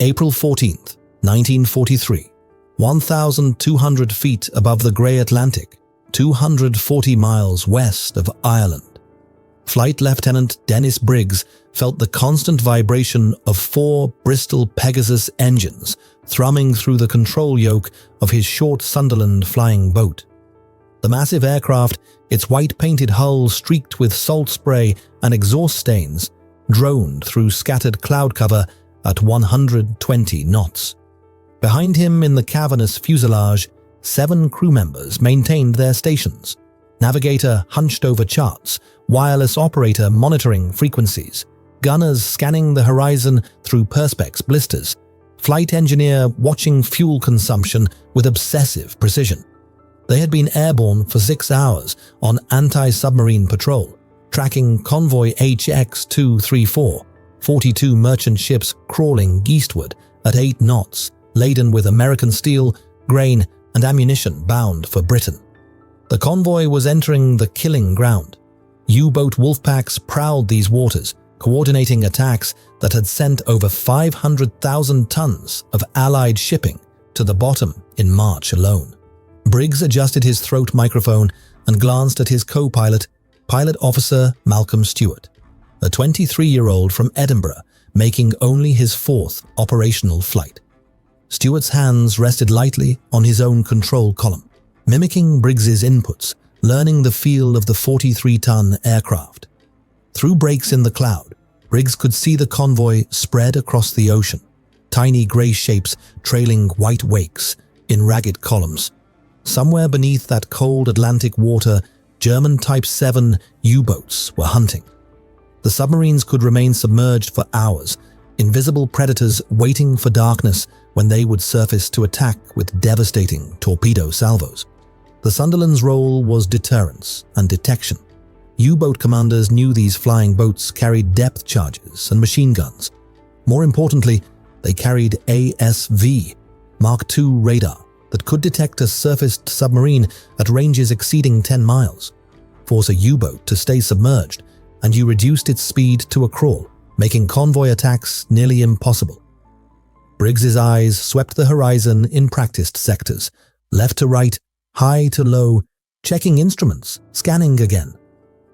April 14th, 1943, 1,200 feet above the grey Atlantic, 240 miles west of Ireland. Flight Lieutenant Dennis Briggs felt the constant vibration of 4 Bristol Pegasus engines thrumming through the control yoke of his short Sunderland flying boat. The massive aircraft, its white-painted hull streaked with salt spray and exhaust stains, droned through scattered cloud cover at 120 knots. Behind him in the cavernous fuselage, 7 crew members maintained their stations. Navigator hunched over charts, wireless operator monitoring frequencies, gunners scanning the horizon through perspex blisters, flight engineer watching fuel consumption with obsessive precision. They had been airborne for 6 hours on anti-submarine patrol, tracking convoy HX-234, 42 merchant ships crawling eastward at 8 knots, laden with American steel, grain, and ammunition bound for Britain. The convoy was entering the killing ground. U-boat wolfpacks prowled these waters, coordinating attacks that had sent over 500,000 tons of Allied shipping to the bottom in March alone. Briggs adjusted his throat microphone and glanced at his co-pilot, Pilot Officer Malcolm Stewart, a 23-year-old from Edinburgh, making only his 4th operational flight. Stewart's hands rested lightly on his own control column, mimicking Briggs's inputs, learning the feel of the 43-ton aircraft. Through breaks in the cloud, Briggs could see the convoy spread across the ocean, tiny grey shapes trailing white wakes in ragged columns. Somewhere beneath that cold Atlantic water, German Type 7 U-boats were hunting. The submarines could remain submerged for hours, invisible predators waiting for darkness when they would surface to attack with devastating torpedo salvos. The Sunderland's role was deterrence and detection. U-boat commanders knew these flying boats carried depth charges and machine guns. More importantly, they carried ASV, Mark II radar that could detect a surfaced submarine at ranges exceeding 10 miles. Force a U-boat to stay submerged, and you reduced its speed to a crawl, making convoy attacks nearly impossible. Briggs's eyes swept the horizon in practiced sectors, left to right, high to low, checking instruments, scanning again.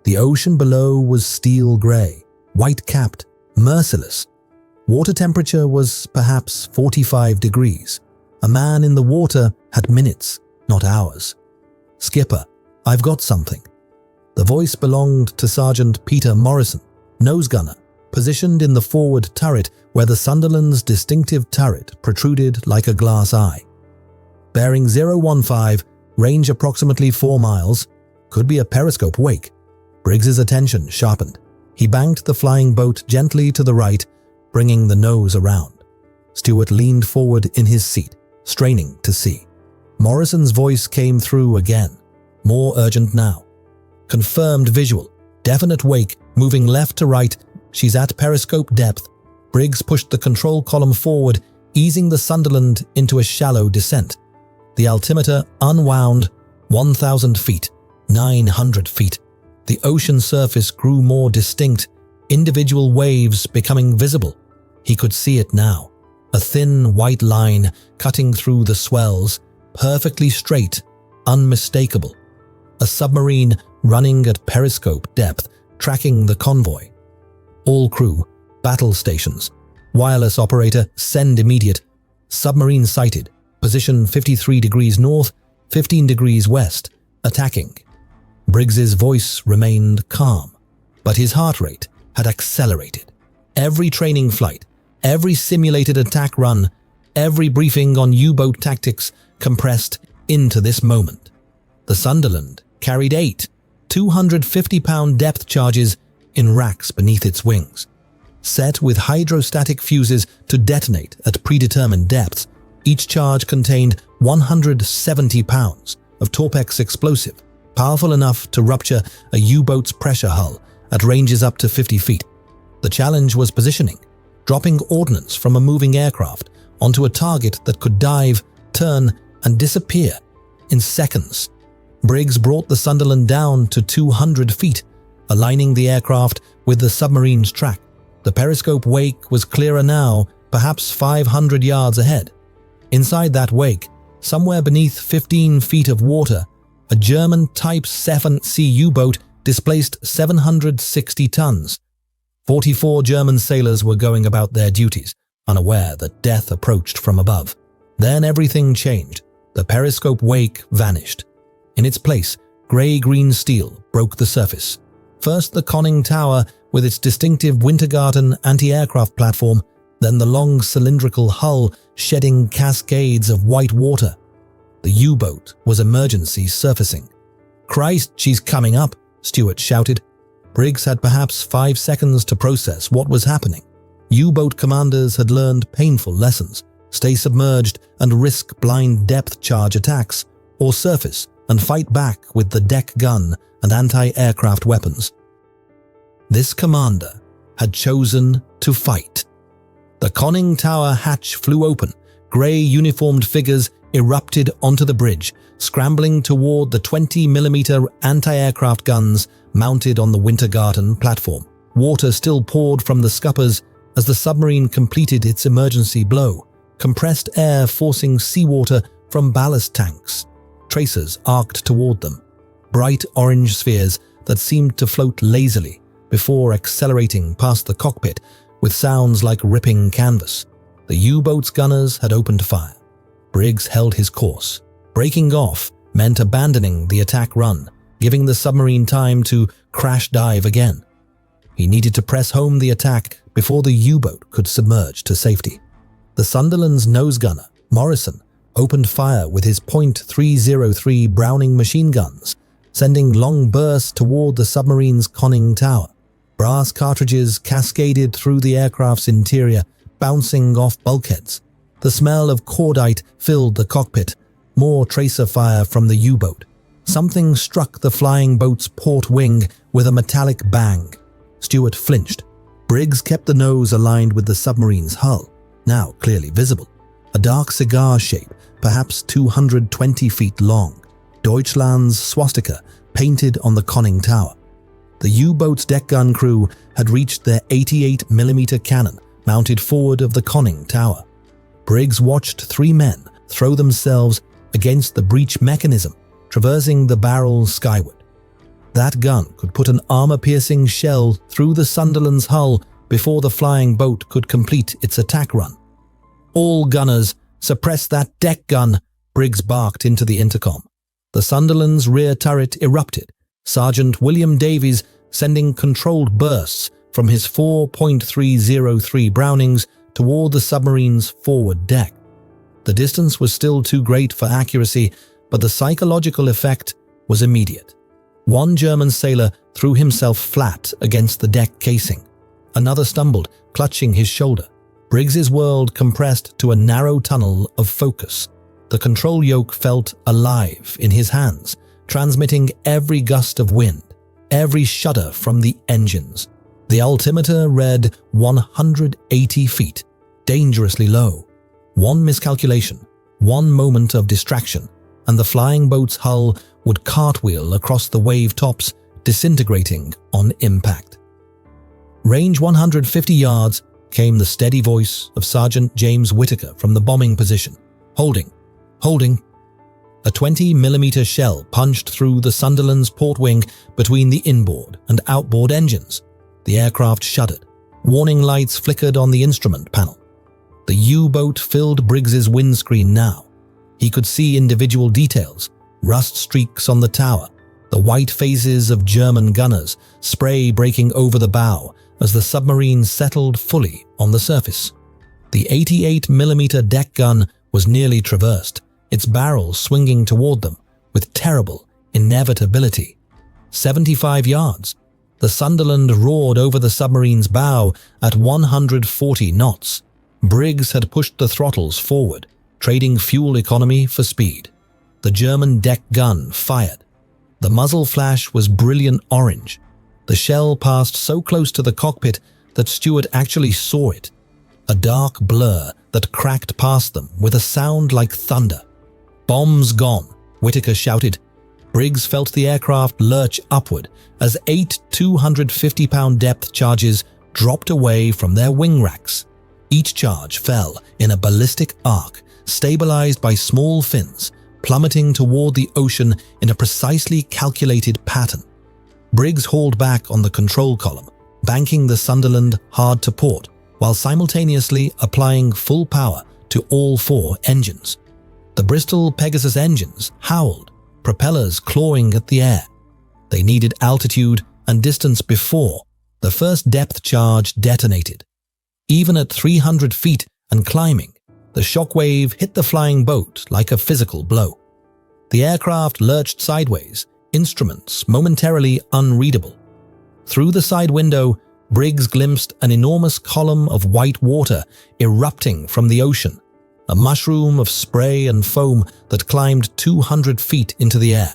The ocean below was steel grey, white-capped, merciless. Water temperature was perhaps 45 degrees. A man in the water had minutes, not hours. "Skipper, I've got something." The voice belonged to Sergeant Peter Morrison, nose gunner, positioned in the forward turret where the Sunderland's distinctive turret protruded like a glass eye. Bearing 015, range approximately 4 miles, could be a periscope wake. Briggs's attention sharpened. He banked the flying boat gently to the right, bringing the nose around. Stewart leaned forward in his seat, straining to see. Morrison's voice came through again, more urgent now. Confirmed visual, definite wake, moving left to right, she's at periscope depth. Briggs pushed the control column forward, easing the Sunderland into a shallow descent. The altimeter unwound, 1,000 feet, 900 feet. The ocean surface grew more distinct, individual waves becoming visible. He could see it now, a thin white line cutting through the swells, perfectly straight, unmistakable. A submarine running at periscope depth, tracking the convoy. All crew, battle stations. Wireless operator, send immediate. Submarine sighted, position 53 degrees north, 15 degrees west, attacking. Briggs's voice remained calm, but his heart rate had accelerated. Every training flight, every simulated attack run, every briefing on U-boat tactics compressed into this moment. The Sunderland carried 8 250-pound depth charges in racks beneath its wings. Set with hydrostatic fuses to detonate at predetermined depths, each charge contained 170 pounds of Torpex explosive, powerful enough to rupture a U-boat's pressure hull at ranges up to 50 feet. The challenge was positioning, dropping ordnance from a moving aircraft onto a target that could dive, turn, and disappear in seconds. Briggs brought the Sunderland down to 200 feet, aligning the aircraft with the submarine's track. The periscope wake was clearer now, perhaps 500 yards ahead. Inside that wake, somewhere beneath 15 feet of water, a German Type 7C U-boat displaced 760 tons. 44 German sailors were going about their duties, unaware that death approached from above. Then everything changed. The periscope wake vanished. In its place, grey-green steel broke the surface. First the conning tower with its distinctive Wintergarten anti-aircraft platform, then the long cylindrical hull shedding cascades of white water. The U-boat was emergency surfacing. "Christ, she's coming up," Stewart shouted. Briggs had perhaps 5 seconds to process what was happening. U-boat commanders had learned painful lessons: stay submerged and risk blind depth charge attacks, or surface and fight back with the deck gun and anti-aircraft weapons. This commander had chosen to fight. The conning tower hatch flew open. Grey uniformed figures erupted onto the bridge, scrambling toward the 20mm anti-aircraft guns mounted on the Wintergarten platform. Water still poured from the scuppers as the submarine completed its emergency blow, compressed air forcing seawater from ballast tanks. Tracers arced toward them, bright orange spheres that seemed to float lazily before accelerating past the cockpit with sounds like ripping canvas. The U-boat's gunners had opened fire. Briggs held his course. Breaking off meant abandoning the attack run, giving the submarine time to crash dive again. He needed to press home the attack before the U-boat could submerge to safety. The Sunderland's nose gunner, Morrison, opened fire with his .303 Browning machine guns, sending long bursts toward the submarine's conning tower. Brass cartridges cascaded through the aircraft's interior, bouncing off bulkheads. The smell of cordite filled the cockpit. More tracer fire from the U-boat. Something struck the flying boat's port wing with a metallic bang. Stewart flinched. Briggs kept the nose aligned with the submarine's hull, now clearly visible. A dark cigar shape, perhaps 220 feet long. Deutschland's swastika painted on the conning tower. The U-boat's deck gun crew had reached their 88mm cannon mounted forward of the conning tower. Briggs watched 3 men throw themselves against the breech mechanism, traversing the barrel skyward. That gun could put an armor-piercing shell through the Sunderland's hull before the flying boat could complete its attack run. "All gunners, suppress that deck gun," Briggs barked into the intercom. The Sunderland's rear turret erupted, Sergeant William Davies sending controlled bursts from his 4.303 Brownings toward the submarine's forward deck. The distance was still too great for accuracy, but the psychological effect was immediate. One German sailor threw himself flat against the deck casing. Another stumbled, clutching his shoulder. Briggs's world compressed to a narrow tunnel of focus. The control yoke felt alive in his hands, transmitting every gust of wind, every shudder from the engines. The altimeter read 180 feet, dangerously low. One miscalculation, one moment of distraction, and the flying boat's hull would cartwheel across the wave tops, disintegrating on impact. Range 150 yards came the steady voice of Sergeant James Whittaker from the bombing position. Holding. A 20mm shell punched through the Sunderland's port wing between the inboard and outboard engines. The aircraft shuddered. Warning lights flickered on the instrument panel. The U-boat filled Briggs's windscreen now. He could see individual details, rust streaks on the tower, the white faces of German gunners, spray breaking over the bow as the submarine settled fully on the surface. The 88mm deck gun was nearly traversed, its barrel swinging toward them with terrible inevitability. 75 yards. The Sunderland roared over the submarine's bow at 140 knots. Briggs had pushed the throttles forward, trading fuel economy for speed. The German deck gun fired. The muzzle flash was brilliant orange. The shell passed so close to the cockpit that Stewart actually saw it. A dark blur that cracked past them with a sound like thunder. "Bombs gone," Whittaker shouted. Briggs felt the aircraft lurch upward as 8 250-pound depth charges dropped away from their wing racks. Each charge fell in a ballistic arc, stabilized by small fins, plummeting toward the ocean in a precisely calculated pattern. Briggs hauled back on the control column, banking the Sunderland hard to port, while simultaneously applying full power to all 4 engines. The Bristol Pegasus engines howled, propellers clawing at the air. They needed altitude and distance before the first depth charge detonated. Even at 300 feet and climbing, the shockwave hit the flying boat like a physical blow. The aircraft lurched sideways, instruments momentarily unreadable. Through the side window, Briggs glimpsed an enormous column of white water erupting from the ocean, a mushroom of spray and foam that climbed 200 feet into the air.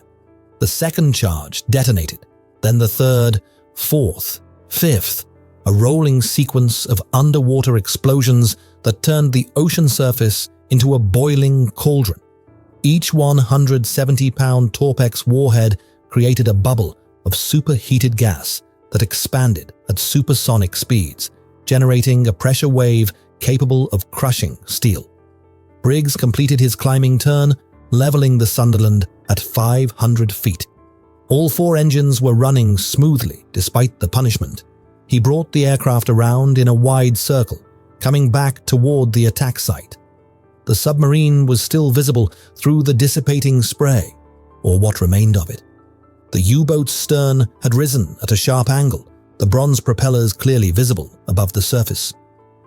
The second charge detonated, then the third, fourth, fifth, a rolling sequence of underwater explosions that turned the ocean surface into a boiling cauldron. Each 170-pound Torpex warhead created a bubble of superheated gas that expanded at supersonic speeds, generating a pressure wave capable of crushing steel. Briggs completed his climbing turn, leveling the Sunderland at 500 feet. All 4 engines were running smoothly despite the punishment. He brought the aircraft around in a wide circle, coming back toward the attack site. The submarine was still visible through the dissipating spray, or what remained of it. The U-boat's stern had risen at a sharp angle, the bronze propellers clearly visible above the surface.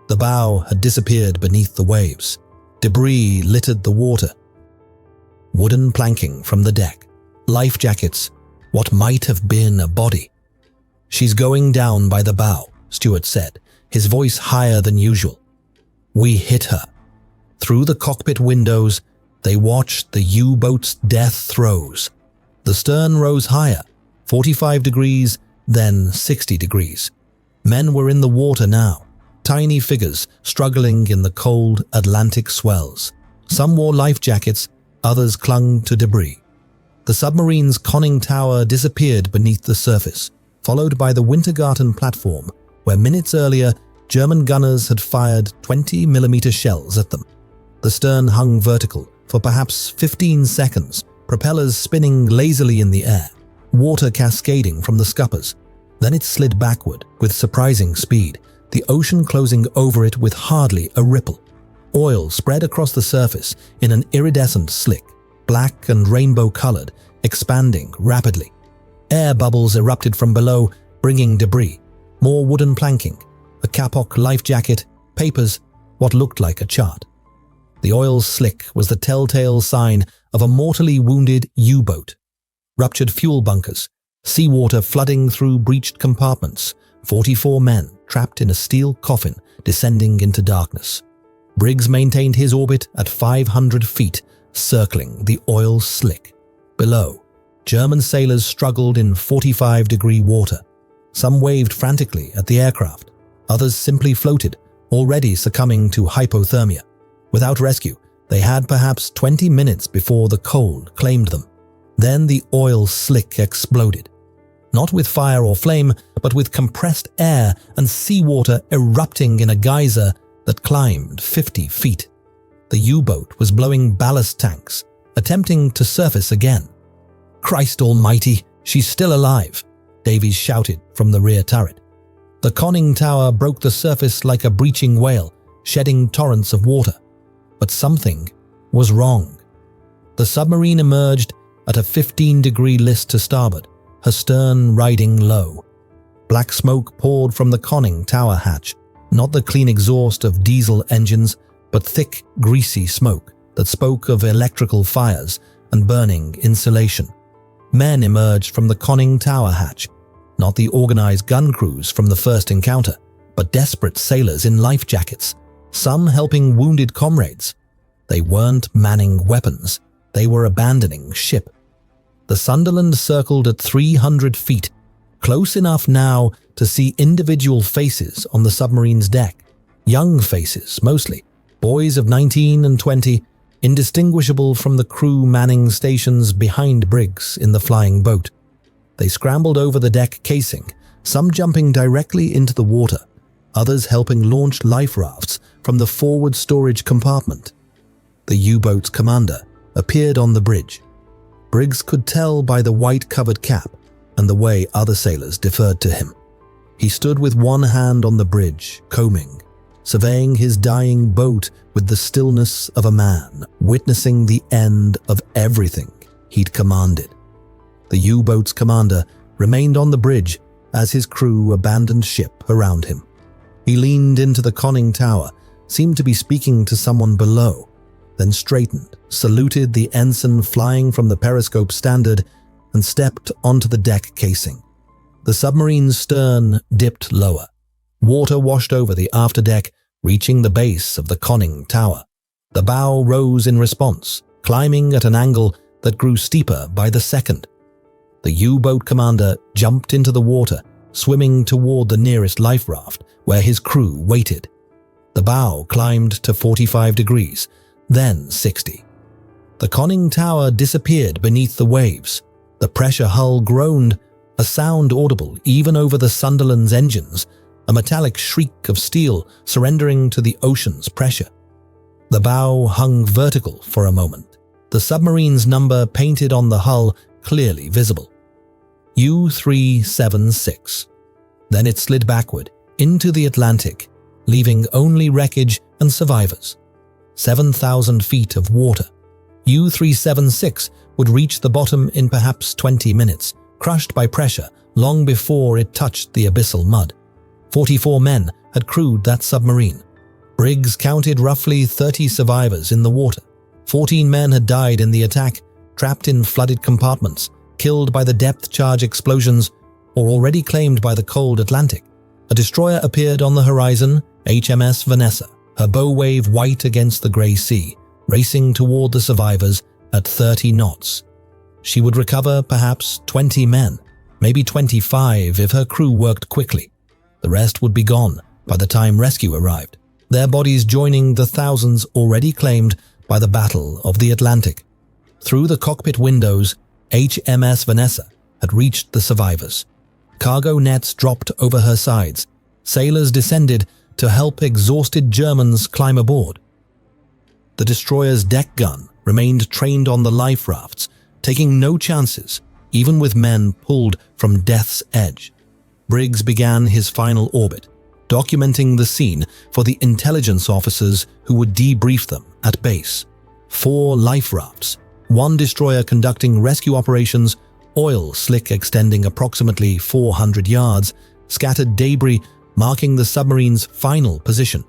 The bow had disappeared beneath the waves. Debris littered the water. Wooden planking from the deck, life jackets, what might have been a body. "She's going down by the bow," Stewart said, his voice higher than usual. "We hit her." Through the cockpit windows, they watched the U-boat's death throes. The stern rose higher, 45 degrees, then 60 degrees. Men were in the water now, tiny figures struggling in the cold Atlantic swells. Some wore life jackets, others clung to debris. The submarine's conning tower disappeared beneath the surface, followed by the Wintergarten platform, where minutes earlier German gunners had fired 20mm shells at them. The stern hung vertical for perhaps 15 seconds, propellers spinning lazily in the air, water cascading from the scuppers. Then it slid backward with surprising speed, the ocean closing over it with hardly a ripple. Oil spread across the surface in an iridescent slick, black and rainbow-colored, expanding rapidly. Air bubbles erupted from below, bringing debris, more wooden planking, a Kapok life jacket, papers, what looked like a chart. The oil slick was the telltale sign of a mortally wounded U-boat. Ruptured fuel bunkers, seawater flooding through breached compartments, 44 men trapped in a steel coffin descending into darkness. Briggs maintained his orbit at 500 feet, circling the oil slick. Below, German sailors struggled in 45-degree water. Some waved frantically at the aircraft. Others simply floated, already succumbing to hypothermia. Without rescue, they had perhaps 20 minutes before the cold claimed them. Then the oil slick exploded. Not with fire or flame, but with compressed air and seawater erupting in a geyser that climbed 50 feet. The U-boat was blowing ballast tanks, attempting to surface again. "Christ almighty, she's still alive," Davies shouted from the rear turret. The conning tower broke the surface like a breaching whale, shedding torrents of water. But something was wrong. The submarine emerged at a 15-degree list to starboard, her stern riding low. Black smoke poured from the conning tower hatch, not the clean exhaust of diesel engines, but thick, greasy smoke that spoke of electrical fires and burning insulation. Men emerged from the conning tower hatch, not the organized gun crews from the first encounter, but desperate sailors in life jackets, some helping wounded comrades. They weren't manning weapons, they were abandoning ship. The Sunderland circled at 300 feet, close enough now to see individual faces on the submarine's deck. Young faces, mostly, boys of 19 and 20, indistinguishable from the crew manning stations behind Briggs in the flying boat. They scrambled over the deck casing, some jumping directly into the water, others helping launch life rafts from the forward storage compartment. The U-boat's commander appeared on the bridge. Briggs could tell by the white-covered cap and the way other sailors deferred to him. He stood with one hand on the bridge, combing, surveying his dying boat with the stillness of a man, witnessing the end of everything he'd commanded. The U-boat's commander remained on the bridge as his crew abandoned ship around him. He leaned into the conning tower, seemed to be speaking to someone below, then straightened, saluted the ensign flying from the periscope standard, and stepped onto the deck casing. The submarine's stern dipped lower. Water washed over the afterdeck, reaching the base of the conning tower. The bow rose in response, climbing at an angle that grew steeper by the second. The U-boat commander jumped into the water, swimming toward the nearest life raft, where his crew waited. The bow climbed to 45 degrees, then 60. The conning tower disappeared beneath the waves. The pressure hull groaned, a sound audible even over the Sunderland's engines, a metallic shriek of steel surrendering to the ocean's pressure. The bow hung vertical for a moment, the submarine's number painted on the hull clearly visible. U-376. Then it slid backward into the Atlantic, leaving only wreckage and survivors. 7,000 feet of water. U-376 would reach the bottom in perhaps 20 minutes, crushed by pressure long before it touched the abyssal mud. 44 men had crewed that submarine. Briggs counted roughly 30 survivors in the water. 14 men had died in the attack, trapped in flooded compartments, killed by the depth charge explosions, or already claimed by the cold Atlantic. A destroyer appeared on the horizon, HMS Vanessa, her bow wave white against the grey sea, racing toward the survivors at 30 knots. She would recover perhaps 20 men, maybe 25 if her crew worked quickly. The rest would be gone by the time rescue arrived, their bodies joining the thousands already claimed by the Battle of the Atlantic. Through the cockpit windows, HMS Vanessa had reached the survivors. Cargo nets dropped over her sides. Sailors descended to help exhausted Germans climb aboard. The destroyer's deck gun remained trained on the life rafts, taking no chances, even with men pulled from death's edge. Briggs began his final orbit, documenting the scene for the intelligence officers who would debrief them at base. 4 life rafts, 1 destroyer conducting rescue operations, oil slick extending approximately 400 yards, scattered debris marking the submarine's final position.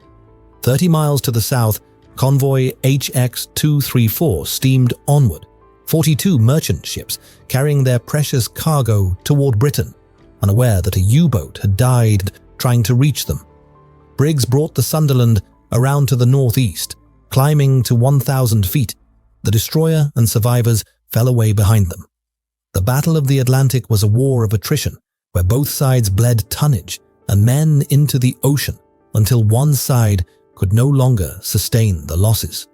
30 miles to the south, convoy HX-234 steamed onward, 42 merchant ships carrying their precious cargo toward Britain, unaware that a U-boat had died trying to reach them. Briggs brought the Sunderland around to the northeast, climbing to 1,000 feet. The destroyer and survivors fell away behind them. The Battle of the Atlantic was a war of attrition, where both sides bled tonnage and men into the ocean until one side could no longer sustain the losses.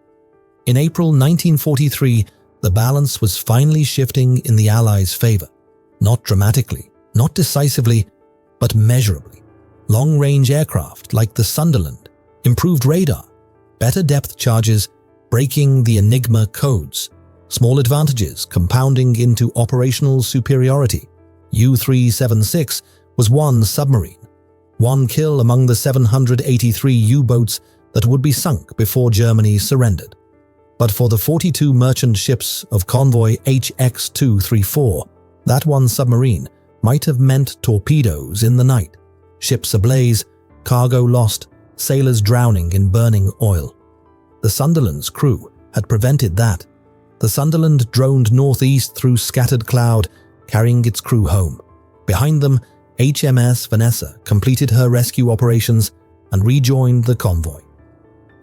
In April 1943, the balance was finally shifting in the Allies' favor, not dramatically, not decisively, but measurably. Long-range aircraft like the Sunderland, improved radar, better depth charges, breaking the Enigma codes, small advantages compounding into operational superiority. U-376 was one submarine, one kill among the 783 U-boats that would be sunk before Germany surrendered. But for the 42 merchant ships of convoy HX-234, that one submarine might have meant torpedoes in the night, ships ablaze, cargo lost, sailors drowning in burning oil. The Sunderland's crew had prevented that. The Sunderland droned northeast through scattered cloud, carrying its crew home. Behind them, HMS Vanessa completed her rescue operations and rejoined the convoy.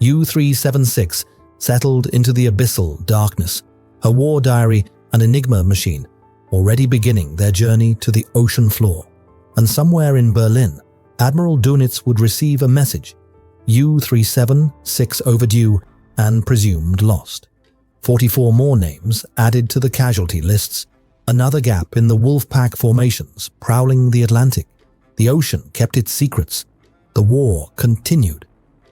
U-376 settled into the abyssal darkness, her war diary and Enigma machine already beginning their journey to the ocean floor. And somewhere in Berlin, Admiral Dönitz would receive a message: U-376 overdue and presumed lost. 44 more names added to the casualty lists, another gap in the Wolfpack formations prowling the Atlantic. The ocean kept its secrets. The war continued.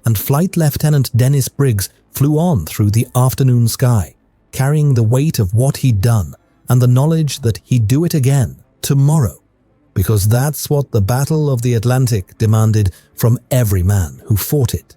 and Flight Lieutenant Dennis Briggs flew on through the afternoon sky, carrying the weight of what he'd done and the knowledge that he'd do it again tomorrow, because that's what the Battle of the Atlantic demanded from every man who fought it.